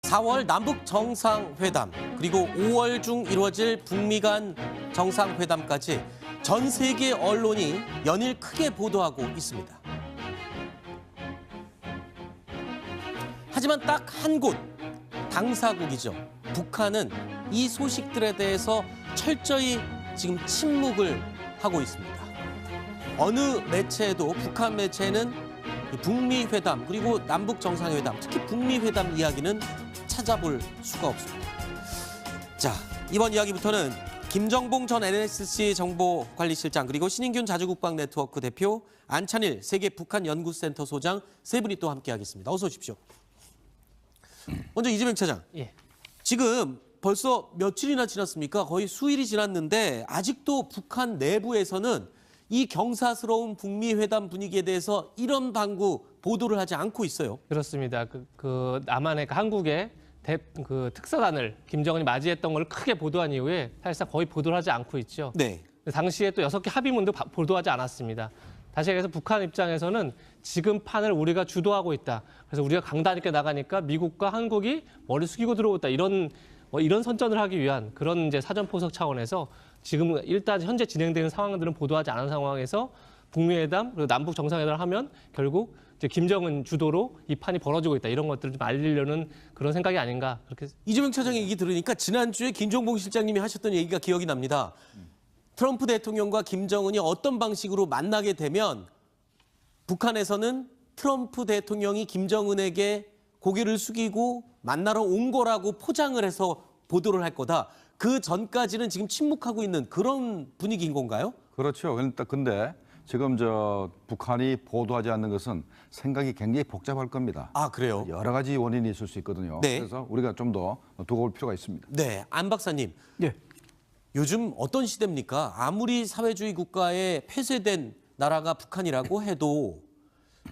4월 남북 정상회담, 그리고 5월 중 이루어질 북미 간 정상회담까지 전 세계 언론이 연일 크게 보도하고 있습니다. 하지만 딱 한 곳, 당사국이죠. 북한은 이 소식들에 대해서 철저히 지금 침묵을 하고 있습니다. 어느 매체에도 북한 매체는 북미 회담 그리고 남북 정상회담, 특히 북미 회담 이야기는 찾아볼 수가 없습니다. 자, 이번 이야기부터는 김정봉 전 NSC 정보관리실장 그리고 신인균 자주국방 네트워크 대표, 안찬일 세계 북한 연구센터 소장 세 분이 또 함께하겠습니다. 어서 오십시오. 먼저 이재명 차장. 예. 지금 벌써 며칠이나 지났습니까? 거의 수일이 지났는데 아직도 북한 내부에서는 이 경사스러운 북미 회담 분위기에 대해서 이런 방구 보도를 하지 않고 있어요. 그렇습니다. 남한의 한국의 특사단을 김정은이 맞이했던 걸 크게 보도한 이후에 사실상 거의 보도를 하지 않고 있죠. 네. 당시에 또 6개 합의문도 보도하지 않았습니다. 다시 얘기해서 북한 입장에서는 지금 판을 우리가 주도하고 있다. 그래서 우리가 강단 있게 나가니까 미국과 한국이 머리 숙이고 들어오다. 이런 선전을 하기 위한 그런 이제 사전 포석 차원에서 지금 일단 현재 진행되는 상황들은 보도하지 않은 상황에서 북미 회담 그리고 남북 정상회담을 하면 결국 이제 김정은 주도로 이 판이 벌어지고 있다. 이런 것들을 좀 알리려는 그런 생각이 아닌가. 그렇게 이재명 차장 얘기 들으니까 지난주에 김정봉 실장님이 하셨던 얘기가 기억이 납니다. 트럼프 대통령과 김정은이 어떤 방식으로 만나게 되면 북한에서는 트럼프 대통령이 김정은에게 고개를 숙이고 만나러 온 거라고 포장을 해서 보도를 할 거다. 그 전까지는 지금 침묵하고 있는 그런 분위기인 건가요? 그렇죠. 근데 지금 북한이 보도하지 않는 것은 생각이 굉장히 복잡할 겁니다. 아, 그래요? 여러 가지 원인이 있을 수 있거든요. 네. 그래서 우리가 좀 더 두고 볼 필요가 있습니다. 네, 안 박사님. 네. 요즘 어떤 시대입니까? 아무리 사회주의 국가에 폐쇄된 나라가 북한이라고 해도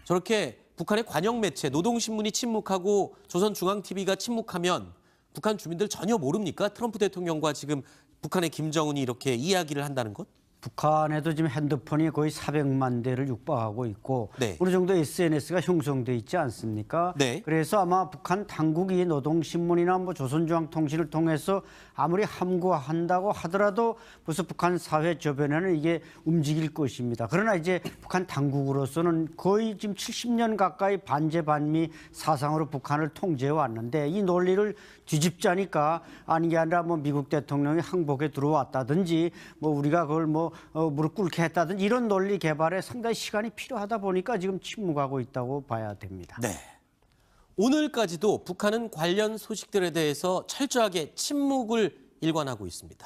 저렇게 북한의 관영 매체, 노동신문이 침묵하고 조선중앙TV가 침묵하면 북한 주민들 전혀 모릅니까? 트럼프 대통령과 지금 북한의 김정은이 이렇게 이야기를 한다는 것? 북한에도 지금 핸드폰이 거의 400만 대를 육박하고 있고 네. 어느 정도 SNS가 형성돼 있지 않습니까? 네. 그래서 아마 북한 당국이 노동신문이나 조선중앙통신을 통해서 아무리 함구한다고 하더라도 벌써 북한 사회 저변에는 이게 움직일 것입니다. 그러나 이제 북한 당국으로서는 거의 지금 70년 가까이 반제반미 사상으로 북한을 통제해 왔는데 이 논리를 뒤집자니까 아닌 게 아니라 미국 대통령이 항복에 들어왔다든지 우리가 그걸 무릎 꿇게 했다든지 이런 논리 개발에 상당히 시간이 필요하다 보니까 지금 침묵하고 있다고 봐야 됩니다. 네. 오늘까지도 북한은 관련 소식들에 대해서 철저하게 침묵을 일관하고 있습니다.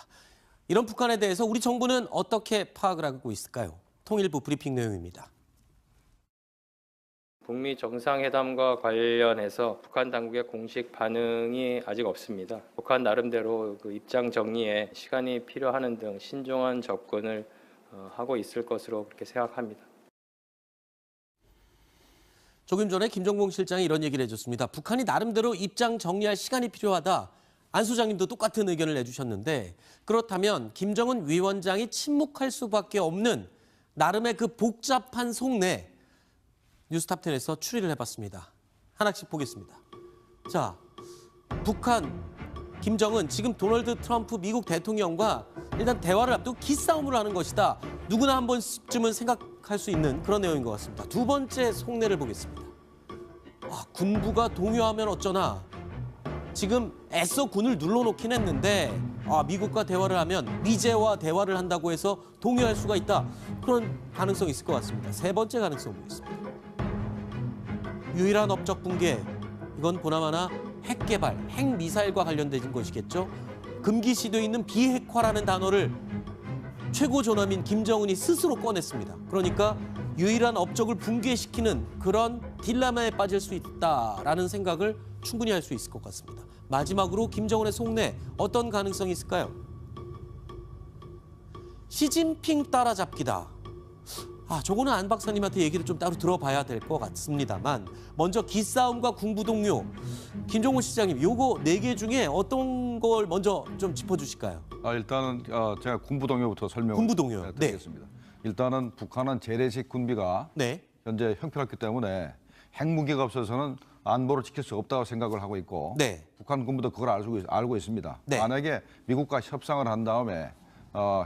이런 북한에 대해서 우리 정부는 어떻게 파악을 하고 있을까요? 통일부 브리핑 내용입니다. 북미 정상회담과 관련해서 북한 당국의 공식 반응이 아직 없습니다. 북한 나름대로 입장 정리에 시간이 필요하는 등 신중한 접근을 하고 있을 것으로 그렇게 생각합니다. 조금 전에 김정봉 실장이 이런 얘기를 해줬습니다. 북한이 나름대로 입장 정리할 시간이 필요하다. 안 소장님도 똑같은 의견을 내주셨는데 그렇다면 김정은 위원장이 침묵할 수밖에 없는 나름의 그 복잡한 속내 뉴스탑10에서 추리를 해봤습니다. 하나씩 보겠습니다. 자, 북한, 김정은 지금 도널드 트럼프 미국 대통령과 일단 대화를 앞두고 기싸움을 하는 것이다. 누구나 한 번쯤은 생각할 수 있는 그런 내용인 것 같습니다. 두 번째 속내를 보겠습니다. 군부가 동요하면 어쩌나. 지금 애써 군을 눌러놓긴 했는데 미국과 대화를 하면 미제와 대화를 한다고 해서 동요할 수가 있다. 그런 가능성이 있을 것 같습니다. 세 번째 가능성 보겠습니다. 유일한 업적 붕괴, 이건 보나마나 핵 개발, 핵 미사일과 관련된 것이겠죠. 금기시되어 있는 비핵화라는 단어를 최고 존엄인 김정은이 스스로 꺼냈습니다. 그러니까 유일한 업적을 붕괴시키는 그런 딜레마에 빠질 수 있다라는 생각을 충분히 할 수 있을 것 같습니다. 마지막으로 김정은의 속내 어떤 가능성이 있을까요? 시진핑 따라잡기다. 저거는 안 박사님한테 얘기를 좀 따로 들어봐야 될 것 같습니다만 먼저 기싸움과 군부 동료, 김종훈 시장님, 요거 4개 중에 어떤 걸 먼저 좀 짚어주실까요? 일단은 제가 군부 동요부터 군부 동요. 네. 드리겠습니다. 일단은 북한은 재래식 군비가 네. 현재 형편없기 때문에 핵무기가 없어서는 안보를 지킬 수 없다고 생각을 하고 있고 네. 북한 군부도 그걸 알고 있습니다. 네. 만약에 미국과 협상을 한 다음에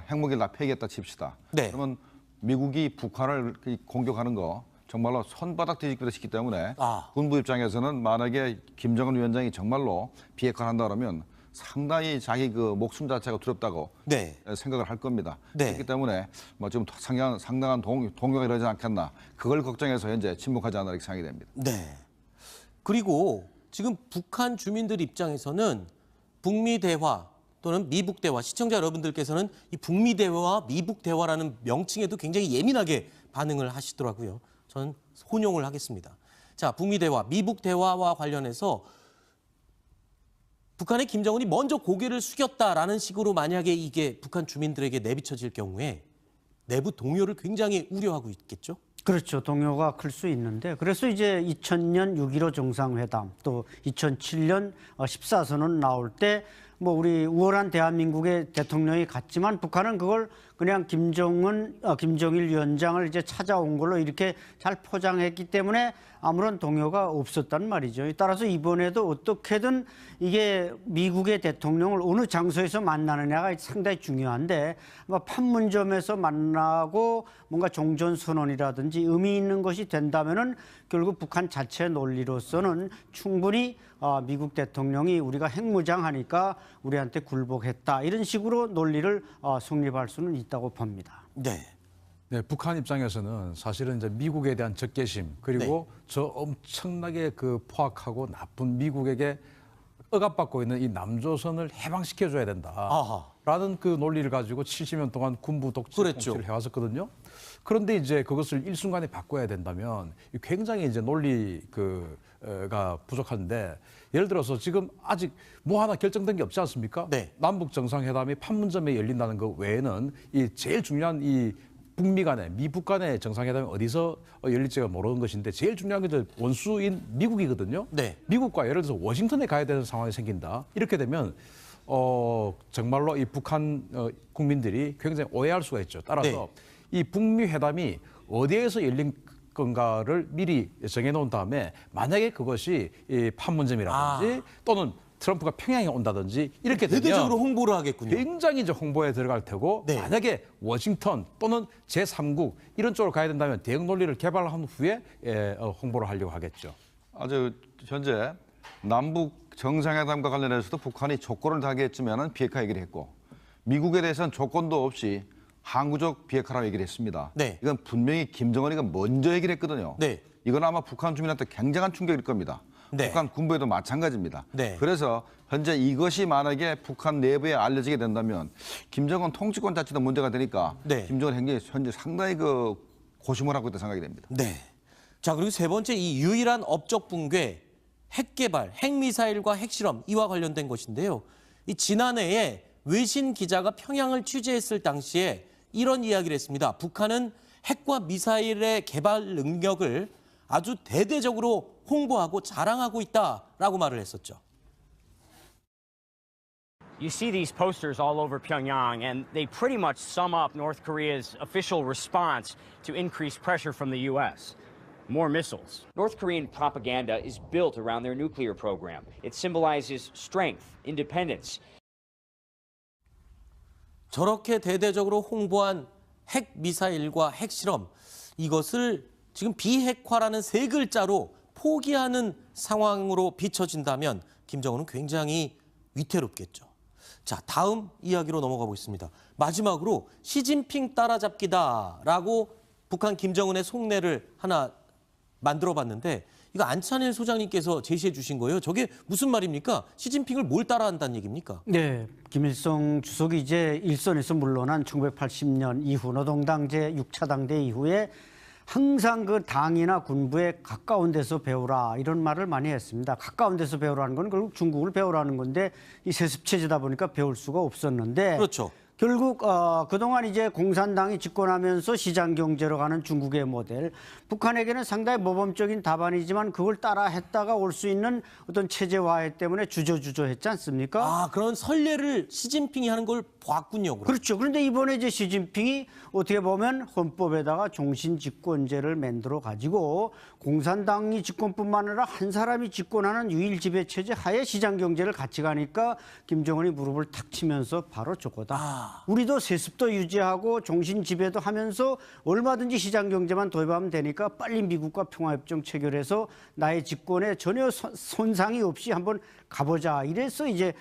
핵무기를 다 폐기했다 칩시다. 네. 그러면 미국이 북한을 공격하는 거 정말로 손바닥 뒤집기도 시기 때문에 군부 입장에서는 만약에 김정은 위원장이 정말로 비핵화를 한다 그러면 상당히 자기 그 목숨 자체가 두렵다고 네. 생각을 할 겁니다. 네. 그렇기 때문에 뭐 좀 상당한 동요가 이러지 않겠나 그걸 걱정해서 현재 침묵하지 않나 이렇게 생각이 됩니다. 네. 그리고 지금 북한 주민들 입장에서는 북미 대화 또는 미북 대화, 시청자 여러분들께서는 이 북미 대화와 미북 대화라는 명칭에도 굉장히 예민하게 반응을 하시더라고요. 저는 혼용을 하겠습니다. 자, 북미 대화, 미북 대화와 관련해서 북한의 김정은이 먼저 고개를 숙였다라는 식으로 만약에 이게 북한 주민들에게 내비쳐질 경우에 내부 동요를 굉장히 우려하고 있겠죠? 그렇죠. 동요가 클 수 있는데 그래서 이제 2000년 6.15 정상회담 또 2007년 14선언 나올 때 뭐 우리 우월한 대한민국의 대통령이 갔지만 북한은 그걸 그냥 김정일 위원장을 이제 찾아온 걸로 이렇게 잘 포장했기 때문에 아무런 동요가 없었단 말이죠. 따라서 이번에도 어떻게든 이게 미국의 대통령을 어느 장소에서 만나느냐가 상당히 중요한데 판문점에서 만나고 뭔가 종전선언이라든지 의미 있는 것이 된다면은 결국 북한 자체 논리로서는 충분히 미국 대통령이 우리가 핵무장하니까 우리한테 굴복했다 이런 식으로 논리를 성립할 수는 있다고 봅니다. 네. 네, 북한 입장에서는 사실은 이제 미국에 대한 적개심 그리고 저 엄청나게 그 포악하고 나쁜 미국에게 억압받고 있는 이 남조선을 해방시켜줘야 된다라는 그 논리를 가지고 70년 동안 군부 독재 통치를 해왔었거든요. 그런데 이제 그것을 일순간에 바꿔야 된다면 굉장히 이제 논리가 부족한데 예를 들어서 지금 아직 뭐 하나 결정된 게 없지 않습니까? 네. 남북 정상회담이 판문점에 열린다는 것 외에는 이 제일 중요한 이 북미 간의 미북 간의 정상회담이 어디서 열릴지가 모르는 것인데 제일 중요한 게 이제 원수인 미국이거든요. 네. 미국과 예를 들어서 워싱턴에 가야 되는 상황이 생긴다. 이렇게 되면 정말로 이 북한 국민들이 굉장히 오해할 수가 있죠. 따라서 이 북미 회담이 어디에서 열린 건가를 미리 정해놓은 다음에 만약에 그것이 이 판문점이라든지 또는 트럼프가 평양에 온다든지 이렇게 되면 대대적으로 홍보를 하겠군요. 굉장히 이제 홍보에 들어갈 테고 만약에 워싱턴 또는 제3국 이런 쪽으로 가야 된다면 대응 논리를 개발한 후에 홍보를 하려고 하겠죠. 아주 현재 남북 정상회담과 관련해서도 북한이 조건을 다하겠지만은 비핵화 얘기를 했고 미국에 대해서는 조건도 없이 항구적 비핵화라고 얘기를 했습니다. 네. 이건 분명히 김정은이가 먼저 얘기를 했거든요. 네. 이건 아마 북한 주민한테 굉장한 충격일 겁니다. 네. 북한 군부에도 마찬가지입니다. 네. 그래서 현재 이것이 만약에 북한 내부에 알려지게 된다면 김정은 통치권 자체도 문제가 되니까 김정은 행정이 현재 상당히 그 고심을 하고 있다 생각이 됩니다. 네. 자, 그리고 세 번째 이 유일한 업적 붕괴, 핵 개발, 핵 미사일과 핵 실험 이와 관련된 것인데요. 이 지난해에 외신 기자가 평양을 취재했을 당시에 이런 이야기를 했습니다. 북한은 핵과 미사일의 개발 능력을 아주 대대적으로 홍보하고 자랑하고 있다라고 말을 했었죠. You see these posters all over Pyongyang, and they pretty much sum up North Korea's official response to increased pressure from the U.S. More missiles. North Korean propaganda is built around their nuclear program. It symbolizes strength, independence. 저렇게 대대적으로 홍보한 핵 미사일과 핵 실험, 이것을 지금 비핵화라는 세 글자로 포기하는 상황으로 비춰진다면 김정은은 굉장히 위태롭겠죠. 자, 다음 이야기로 넘어가 보겠습니다. 마지막으로 시진핑 따라잡기다라고 북한 김정은의 속내를 하나 만들어봤는데 이거 안찬일 소장님께서 제시해 주신 거예요. 저게 무슨 말입니까? 시진핑을 뭘 따라한다는 얘기입니까? 네, 김일성 주석이 이제 일선에서 물러난 1980년 이후 노동당 제6차 당대 이후에 항상 그 당이나 군부에 가까운 데서 배우라 이런 말을 많이 했습니다. 가까운 데서 배우라는 건 결국 중국을 배우라는 건데 이 세습 체제다 보니까 배울 수가 없었는데 그렇죠. 결국 그동안 이제 공산당이 집권하면서 시장 경제로 가는 중국의 모델, 북한에게는 상당히 모범적인 답안이지만 그걸 따라 했다가 올 수 있는 어떤 체제화해 때문에 주저주저했지 않습니까? 아, 그런 선례를 시진핑이 하는 걸 봤군요. 그럼. 그렇죠. 그런데 이번에 이제 시진핑이 어떻게 보면 헌법에다가 종신집권제를 만들어 가지고 공산당이 집권뿐만 아니라 한 사람이 집권하는 유일 지배 체제 하에 시장 경제를 같이 가니까 김정은이 무릎을 탁 치면서 바로 저거다. 우리도 세습도 유지하고 종신 지배도 하면서 얼마든지 시장 경제만 도입하면 되니까 빨리 미국과 평화협정 체결해서 나의 집권에 전혀 손상이 없이 한번 가보자. 이래서 이제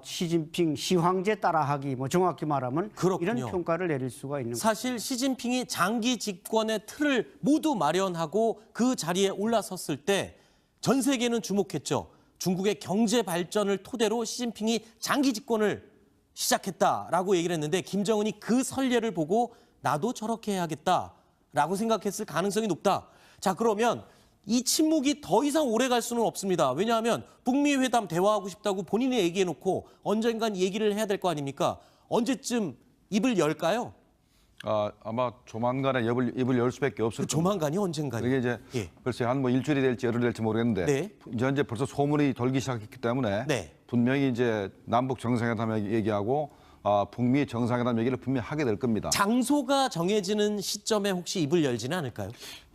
시진핑 시황제 따라하기, 뭐 정확히 말하면 그렇군요. 이런 평가를 내릴 수가 있는 거죠. 사실 시진핑이 장기 집권의 틀을 모두 마련하고 그 자리에 올라섰을 때 전 세계는 주목했죠. 중국의 경제 발전을 토대로 시진핑이 장기 집권을 시작했다라고 얘기를 했는데 김정은이 그 선례를 보고 나도 저렇게 해야겠다라고 생각했을 가능성이 높다. 자, 그러면 이 침묵이 더 이상 오래 갈 수는 없습니다. 왜냐하면 북미 회담 대화하고 싶다고 본인이 얘기해놓고 언젠간 얘기를 해야 될 거 아닙니까? 언제쯤 입을 열까요? 아마 조만간에 입을 열 수밖에 없을 그 조만간이 언젠가요? 이게 이제 예. 글쎄 한 뭐 일주일이 될지 열흘이 될지 모르겠는데 네. 이제 벌써 소문이 돌기 시작했기 때문에 네. 분명히 이제 남북 정상회담 얘기하고 북미 정상회담 얘기를 분명히 하게 될 겁니다. 장소가 정해지는 시점에 혹시 입을 열지는 않을까요?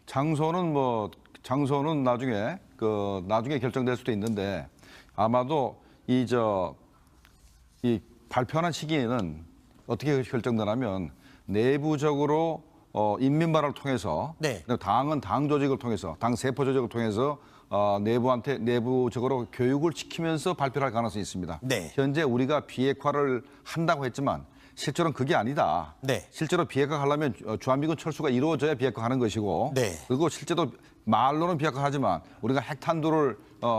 장소는 나중에 결정될 수도 있는데 아마도 이 발표하는 시기에는 어떻게 결정되냐면 내부적으로 인민발언을 통해서 네. 당은 당 조직을 통해서 당 세포 조직을 통해서 내부적으로 교육을 시키면서 발표를 할 가능성이 있습니다. 네. 현재 우리가 비핵화를 한다고 했지만 실제로는 그게 아니다. 네. 실제로 비핵화 하려면 주한미군 철수가 이루어져야 비핵화하는 것이고 네. 그리고 실제로 말로는 비핵화하지만 우리가 핵탄두를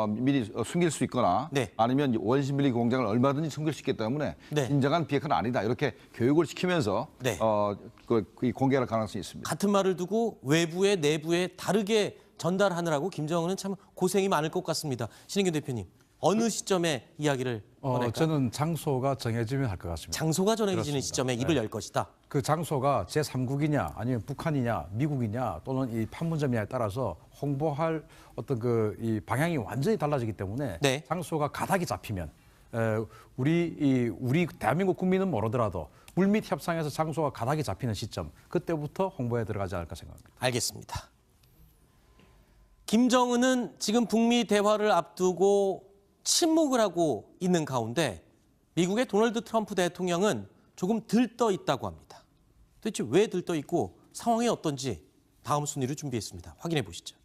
미리 숨길 수 있거나 네. 아니면 원심밀리 공장을 얼마든지 숨길 수 있기 때문에 네. 진정한 비핵화는 아니다. 이렇게 교육을 시키면서 네. 공개할 가능성이 있습니다. 같은 말을 두고 외부에 내부에 다르게 전달하느라고 김정은은 참 고생이 많을 것 같습니다. 신인균 대표님, 어느 시점에 이야기를 꺼낼까요? 저는 장소가 정해지면 할 것 같습니다. 장소가 정해지는 그렇습니다. 시점에 입을 열 것이다. 그 장소가 제3국이냐 아니면 북한이냐 미국이냐 또는 이 판문점이냐에 따라서 홍보할 어떤 이 방향이 완전히 달라지기 때문에 네. 장소가 가닥이 잡히면 우리 대한민국 국민은 모르더라도 물밑 협상에서 장소가 가닥이 잡히는 시점 그때부터 홍보에 들어가지 않을까 생각합니다. 알겠습니다. 김정은은 지금 북미 대화를 앞두고 침묵을 하고 있는 가운데 미국의 도널드 트럼프 대통령은 조금 들떠 있다고 합니다. 도대체 왜 들떠 있고 상황이 어떤지 다음 순위로 준비했습니다. 확인해 보시죠.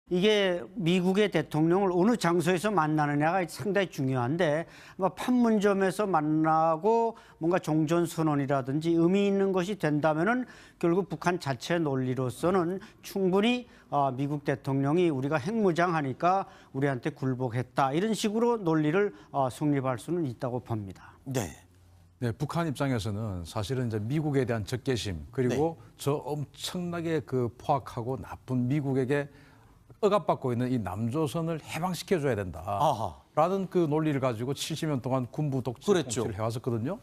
이게 미국의 대통령을 어느 장소에서 만나느냐가 상당히 중요한데 판문점에서 만나고 뭔가 종전선언이라든지 의미 있는 것이 된다면은 결국 북한 자체 논리로서는 충분히 미국 대통령이 우리가 핵무장하니까 우리한테 굴복했다 이런 식으로 논리를 성립할 수는 있다고 봅니다. 네. 네, 북한 입장에서는 사실은 이제 미국에 대한 적개심 그리고 저 엄청나게 포악하고 나쁜 미국에게 억압받고 있는 이 남조선을 해방시켜줘야 된다라는 그 논리를 가지고 70년 동안 군부 독재 통치를 해왔었거든요.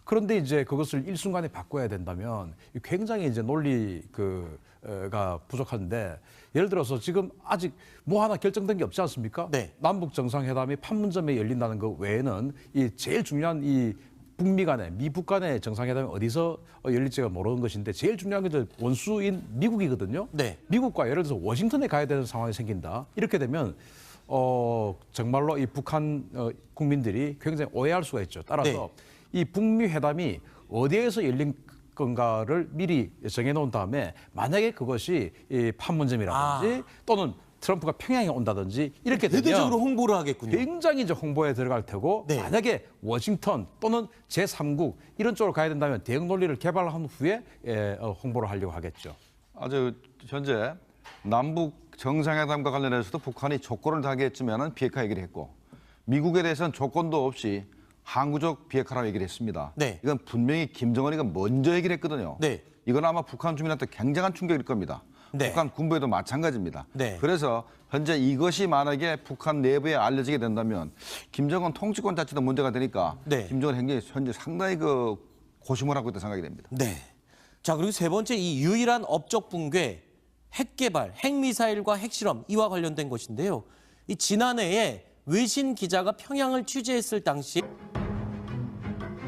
그런데 이제 그것을 일순간에 바꿔야 된다면 굉장히 이제 논리가 부족한데 예를 들어서 지금 아직 뭐 하나 결정된 게 없지 않습니까? 네. 남북 정상회담이 판문점에 열린다는 것 외에는 이 제일 중요한 이 북미 간의 미북 간의 정상회담이 어디서 열릴지가 모르는 것인데 제일 중요한 게 원수인 미국이거든요. 네. 미국과 예를 들어서 워싱턴에 가야 되는 상황이 생긴다. 이렇게 되면 정말로 이 북한 국민들이 굉장히 오해할 수가 있죠. 따라서 이 북미 회담이 어디에서 열린 건가를 미리 정해놓은 다음에 만약에 그것이 이 판문점이라든지 또는 트럼프가 평양에 온다든지 이렇게 되면 대대적으로 홍보를 하겠군요. 굉장히 이제 홍보에 들어갈 테고 만약에 워싱턴 또는 제3국 이런 쪽으로 가야 된다면 대응 논리를 개발한 후에 홍보를 하려고 하겠죠. 아주 현재 남북 정상회담과 관련해서도 북한이 조건을 다하겠지만은 비핵화 얘기를 했고 미국에 대해서는 조건도 없이 항구적 비핵화라고 얘기를 했습니다. 네. 이건 분명히 김정은이가 먼저 얘기를 했거든요. 네. 이건 아마 북한 주민한테 굉장한 충격일 겁니다. 네. 북한 군부에도 마찬가지입니다. 네. 그래서 현재 이것이 만약에 북한 내부에 알려지게 된다면 김정은 통치권 자체도 문제가 되니까 네. 김정은 행정이 현재 상당히 고심을 하고 있다 생각이 됩니다. 네. 자, 그리고 세 번째 이 유일한 업적 붕괴, 핵 개발, 핵 미사일과 핵 실험 이와 관련된 것인데요. 이 지난해에 외신 기자가 평양을 취재했을 당시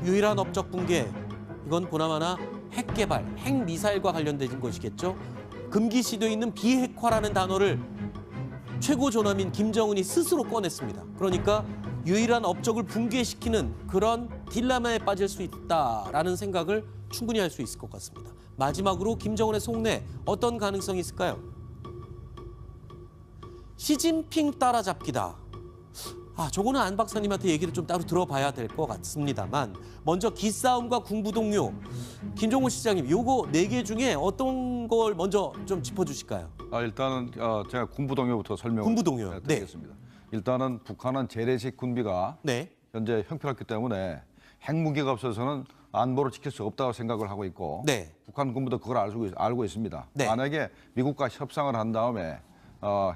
유일한 업적 붕괴, 이건 보나마나 핵 개발, 핵 미사일과 관련된 것이겠죠. 금기시되어 있는 비핵화라는 단어를 최고 존엄인 김정은이 스스로 꺼냈습니다. 그러니까 유일한 업적을 붕괴시키는 그런 딜레마에 빠질 수 있다라는 생각을 충분히 할 수 있을 것 같습니다. 마지막으로 김정은의 속내 어떤 가능성이 있을까요? 시진핑 따라잡기다. 저거는 안 박사님한테 얘기를 좀 따로 들어봐야 될 것 같습니다만 먼저 기싸움과 군부 동료, 김종호 시장님, 요거 4개 중에 어떤 걸 먼저 좀 짚어주실까요? 일단은 제가 군부 동요부터 설명을 군부 동요. 드리겠습니다. 일단은 북한은 재래식 군비가 네. 현재 형편없기 때문에 핵무기가 없어서는 안보를 지킬 수 없다고 생각을 하고 있고 네. 북한 군부도 그걸 알고 있습니다. 네. 만약에 미국과 협상을 한 다음에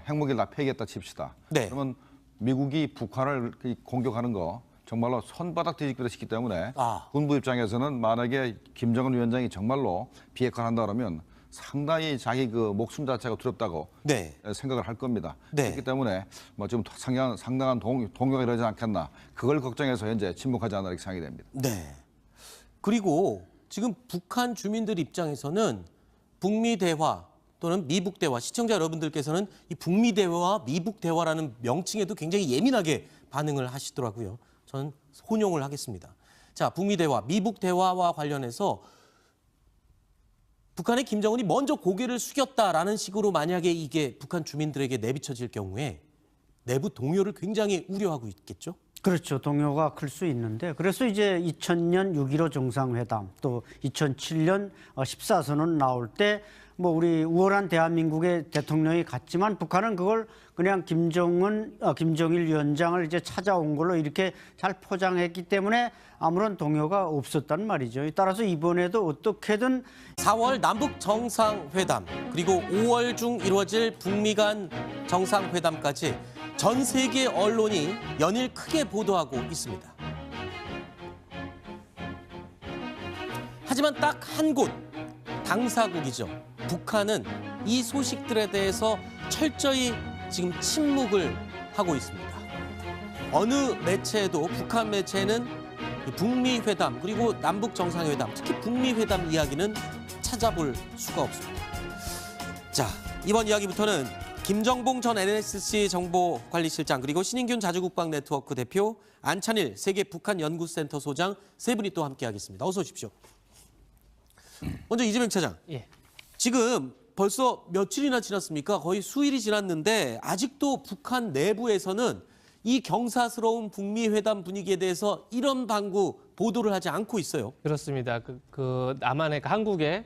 핵무기를 다 폐기했다 칩시다. 네. 그러면 미국이 북한을 공격하는 거 정말로 손바닥 뒤집기를 시키기 때문에 군부 입장에서는 만약에 김정은 위원장이 정말로 비핵화를 한다 그러면 상당히 자기 목숨 자체가 두렵다고 네. 생각을 할 겁니다. 네. 그렇기 때문에 좀 상당한 동요가 이러지 않겠나. 그걸 걱정해서 현재 침묵하지 않나 이렇게 생각이 됩니다. 네. 그리고 지금 북한 주민들 입장에서는 북미 대화 또는 미북 대화, 시청자 여러분들께서는 이 북미 대화와 미북 대화라는 명칭에도 굉장히 예민하게 반응을 하시더라고요. 저는 혼용을 하겠습니다. 자, 북미 대화, 미북 대화와 관련해서 북한의 김정은이 먼저 고개를 숙였다라는 식으로 만약에 이게 북한 주민들에게 내비쳐질 경우에 내부 동요를 굉장히 우려하고 있겠죠? 그렇죠. 동요가 클 수 있는데 그래서 이제 2000년 6.15 정상회담 또 2007년 14선언 나올 때 뭐 우리 우월한 대한민국의 대통령이 갔지만 북한은 그걸 그냥 김정일 위원장을 이제 찾아온 걸로 이렇게 잘 포장했기 때문에 아무런 동요가 없었단 말이죠. 따라서 이번에도 어떻게든 4월 남북 정상회담 그리고 5월 중 이루어질 북미 간 정상회담까지 전 세계 언론이 연일 크게 보도하고 있습니다. 하지만 딱 한 곳, 당사국이죠. 북한은 이 소식들에 대해서 철저히 지금 침묵을 하고 있습니다. 어느 매체에도 북한 매체는 북미 회담 그리고 남북 정상회담, 특히 북미 회담 이야기는 찾아볼 수가 없습니다. 자, 이번 이야기부터는 김정봉 전 NSC 정보관리실장 그리고 신인균 자주국방 네트워크 대표, 안찬일 세계 북한 연구센터 소장 세 분이 또 함께하겠습니다. 어서 오십시오. 먼저 이재명 차장. 예. 지금 벌써 며칠이나 지났습니까? 거의 수일이 지났는데 아직도 북한 내부에서는 이 경사스러운 북미 회담 분위기에 대해서 이런 방구 보도를 하지 않고 있어요. 그렇습니다. 남한의 한국의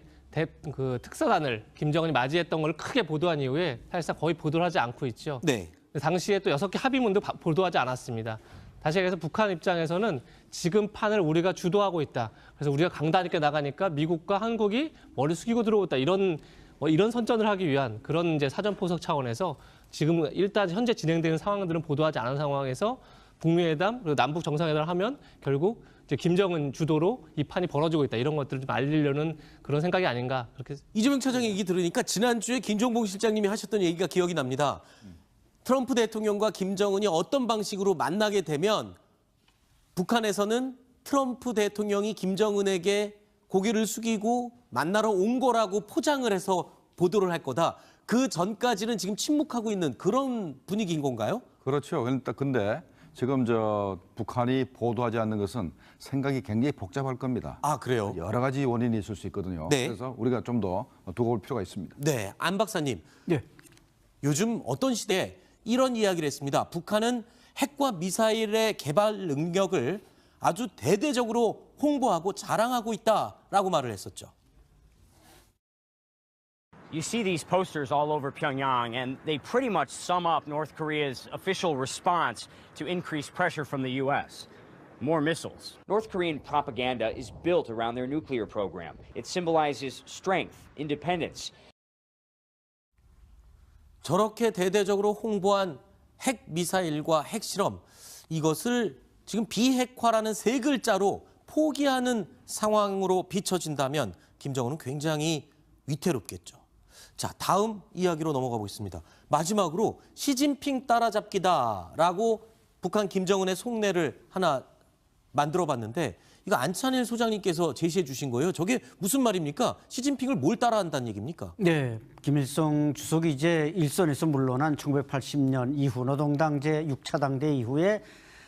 특사단을 김정은이 맞이했던 걸 크게 보도한 이후에 사실상 거의 보도를 하지 않고 있죠. 네. 당시에 또 6개 합의문도 보도하지 않았습니다. 다시 얘기해서 북한 입장에서는 지금 판을 우리가 주도하고 있다. 그래서 우리가 강단 있게 나가니까 미국과 한국이 머리 숙이고 들어오다. 이런 선전을 하기 위한 그런 이제 사전 포석 차원에서 지금 일단 현재 진행되는 상황들은 보도하지 않은 상황에서 북미 회담 그리고 남북 정상회담을 하면 결국 이제 김정은 주도로 이 판이 벌어지고 있다. 이런 것들을 좀 알리려는 그런 생각이 아닌가. 그렇게 이재명 차장 얘기 들으니까 지난주에 김종봉 실장님이 하셨던 얘기가 기억이 납니다. 트럼프 대통령과 김정은이 어떤 방식으로 만나게 되면 북한에서는 트럼프 대통령이 김정은에게 고개를 숙이고 만나러 온 거라고 포장을 해서 보도를 할 거다. 그 전까지는 지금 침묵하고 있는 그런 분위기인 건가요? 그렇죠. 근데 지금 북한이 보도하지 않는 것은 생각이 굉장히 복잡할 겁니다. 아, 그래요? 여러 가지 원인이 있을 수 있거든요. 네. 그래서 우리가 좀 더 두고 볼 필요가 있습니다. 네, 안 박사님. 네. 요즘 어떤 시대에 이런 이야기를 했습니다. 북한은 핵과 미사일의 개발 능력을 아주 대대적으로 홍보하고 자랑하고 있다라고 말을 했었죠. You see these posters all over Pyongyang, and they pretty much sum up North Korea's official response to increased pressure from the U.S. More missiles. North Korean propaganda is built around their nuclear program. It symbolizes strength, independence, 저렇게 대대적으로 홍보한 핵 미사일과 핵 실험, 이것을 지금 비핵화라는 세 글자로 포기하는 상황으로 비춰진다면 김정은은 굉장히 위태롭겠죠. 자, 다음 이야기로 넘어가 보겠습니다. 마지막으로 시진핑 따라잡기다라고 북한 김정은의 속내를 하나 만들어봤는데 이거 안찬일 소장님께서 제시해 주신 거예요. 저게 무슨 말입니까? 시진핑을 뭘 따라한다는 얘기입니까? 네, 김일성 주석이 이제 일선에서 물러난 1980년 이후 노동당 제6차 당대 이후에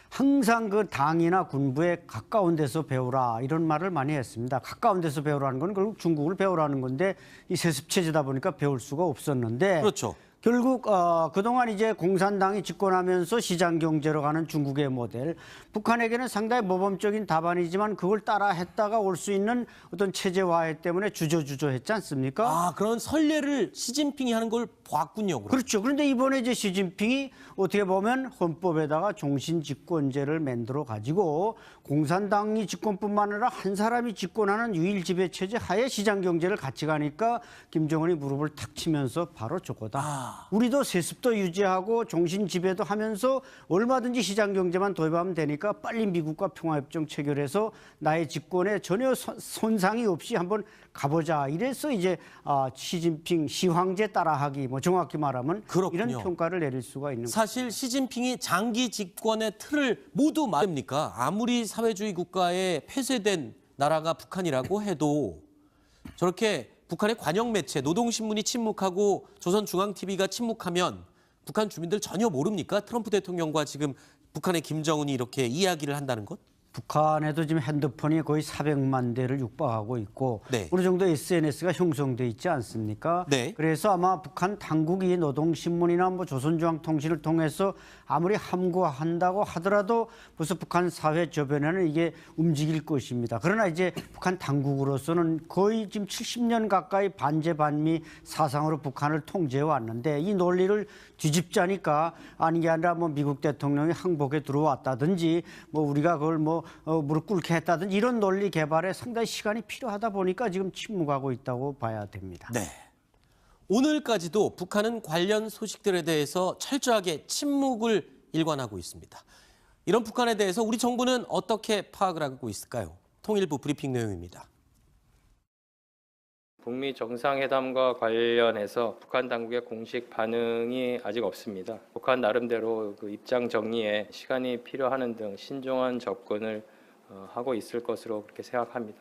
항상 그 당이나 군부에 가까운 데서 배우라 이런 말을 많이 했습니다. 가까운 데서 배우라는 건 결국 중국을 배우라는 건데 이 세습 체제다 보니까 배울 수가 없었는데 그렇죠. 결국 그동안 이제 공산당이 집권하면서 시장 경제로 가는 중국의 모델, 북한에게는 상당히 모범적인 답안이지만 그걸 따라했다가 올 수 있는 어떤 체제화해 때문에 주저주저했지 않습니까? 아, 그런 선례를 시진핑이 하는 걸 봤군요. 그럼. 그렇죠. 그런데 이번에 이제 시진핑이 어떻게 보면 헌법에다가 종신집권제를 만들어 가지고 공산당이 집권뿐만 아니라 한 사람이 집권하는 유일 지배 체제 하에 시장 경제를 같이 가니까 김정은이 무릎을 탁 치면서 바로 저거다. 우리도 세습도 유지하고 종신 지배도 하면서 얼마든지 시장 경제만 도입하면 되니까 빨리 미국과 평화협정 체결해서 나의 집권에 전혀 손상이 없이 한번 가보자. 이래서 이제 시진핑 시황제 따라하기, 뭐 정확히 말하면 그렇군요. 이런 평가를 내릴 수가 있는 거죠. 사실 시진핑이 장기 집권의 틀을 모두 말입니까? 아무리 사회주의 국가에 폐쇄된 나라가 북한이라고 해도 저렇게 북한의 관영 매체 노동신문이 침묵하고 조선중앙TV가 침묵하면 북한 주민들 전혀 모릅니까? 트럼프 대통령과 지금 북한의 김정은이 이렇게 이야기를 한다는 것? 북한에도 지금 핸드폰이 거의 400만 대를 육박하고 있고 네. 어느 정도 SNS가 형성돼 있지 않습니까? 네. 그래서 아마 북한 당국이 노동신문이나 뭐 조선중앙통신을 통해서 아무리 함구한다고 하더라도 벌써 북한 사회 저변에는 이게 움직일 것입니다. 그러나 이제 북한 당국으로서는 거의 지금 70년 가까이 반제 반미 사상으로 북한을 통제해 왔는데 이 논리를 뒤집자니까 아닌 게 아니라 뭐 미국 대통령이 항복에 들어왔다든지 뭐 우리가 그걸 뭐 무릎 꿇게 했다든지 이런 논리 개발에 상당히 시간이 필요하다 보니까 지금 침묵하고 있다고 봐야 됩니다. 네. 오늘까지도 북한은 관련 소식들에 대해서 철저하게 침묵을 일관하고 있습니다. 이런 북한에 대해서 우리 정부는 어떻게 파악을 하고 있을까요? 통일부 브리핑 내용입니다. 북미 정상회담과 관련해서 북한 당국의 공식 반응이 아직 없습니다. 북한 나름대로 그 입장 정리에 시간이 필요하는 등 신중한 접근을 하고 있을 것으로 그렇게 생각합니다.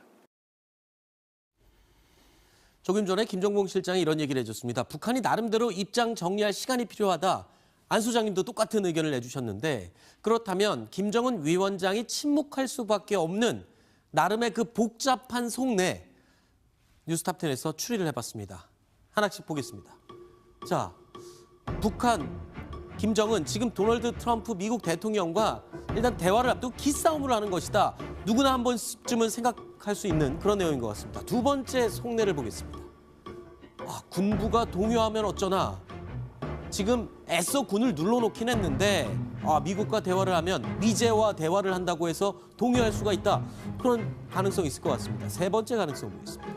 조금 전에 김정봉 실장이 이런 얘기를 해줬습니다. 북한이 나름대로 입장 정리할 시간이 필요하다. 안 소장님도 똑같은 의견을 내주셨는데 그렇다면 김정은 위원장이 침묵할 수밖에 없는 나름의 그 복잡한 속내 뉴스탑10에서 추리를 해봤습니다. 하나씩 보겠습니다. 자, 북한, 김정은 지금 도널드 트럼프 미국 대통령과 일단 대화를 앞두고 기싸움을 하는 것이다. 누구나 한 번쯤은 생각할 수 있는 그런 내용인 것 같습니다. 두 번째 속내를 보겠습니다. 군부가 동요하면 어쩌나. 지금 애써 군을 눌러놓긴 했는데 미국과 대화를 하면 미제와 대화를 한다고 해서 동요할 수가 있다. 그런 가능성이 있을 것 같습니다. 세 번째 가능성 보겠습니다.